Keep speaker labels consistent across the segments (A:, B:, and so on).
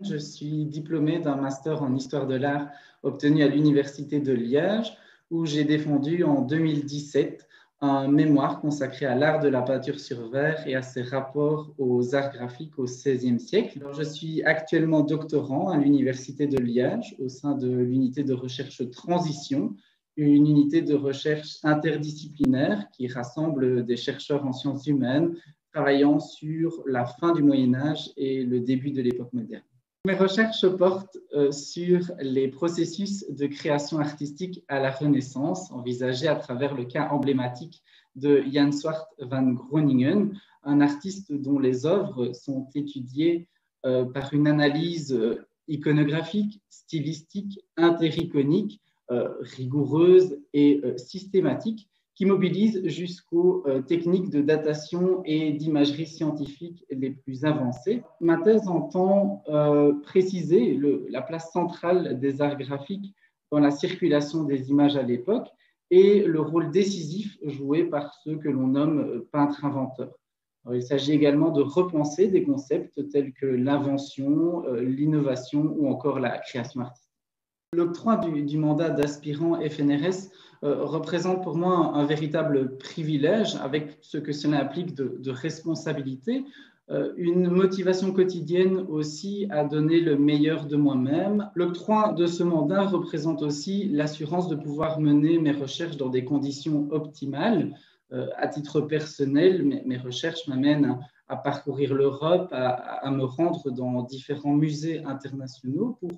A: Je suis diplômé d'un master en histoire de l'art obtenu à l'Université de Liège, où j'ai défendu en 2017 un mémoire consacré à l'art de la peinture sur verre et à ses rapports aux arts graphiques au XVIe siècle. Alors, je suis actuellement doctorant à l'Université de Liège au sein de l'unité de recherche Transition, une unité de recherche interdisciplinaire qui rassemble des chercheurs en sciences humaines travaillant sur la fin du Moyen Âge et le début de l'époque moderne. Mes recherches portent sur les processus de création artistique à la Renaissance, envisagés à travers le cas emblématique de Jan Swart van Groningen, un artiste dont les œuvres sont étudiées par une analyse iconographique, stylistique, intericonique, rigoureuse et systématique, qui mobilise jusqu'aux techniques de datation et d'imagerie scientifique les plus avancées. Ma thèse entend préciser la place centrale des arts graphiques dans la circulation des images à l'époque et le rôle décisif joué par ceux que l'on nomme peintres-inventeurs. Il s'agit également de repenser des concepts tels que l'invention, l'innovation ou encore la création artistique. L'octroi du mandat d'aspirant FNRS représente pour moi un véritable privilège avec ce que cela implique de responsabilité, une motivation quotidienne aussi à donner le meilleur de moi-même. L'octroi de ce mandat représente aussi l'assurance de pouvoir mener mes recherches dans des conditions optimales. À titre personnel, mes recherches m'amènent à parcourir l'Europe, à me rendre dans différents musées internationaux pour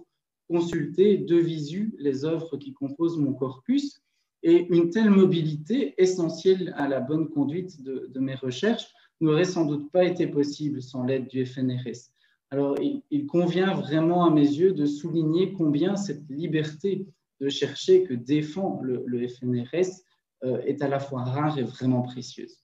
A: consulter de visu les œuvres qui composent mon corpus. Et une telle mobilité, essentielle à la bonne conduite de mes recherches, n'aurait sans doute pas été possible sans l'aide du FNRS. Alors, il convient vraiment à mes yeux de souligner combien cette liberté de chercher que défend le FNRS est à la fois rare et vraiment précieuse.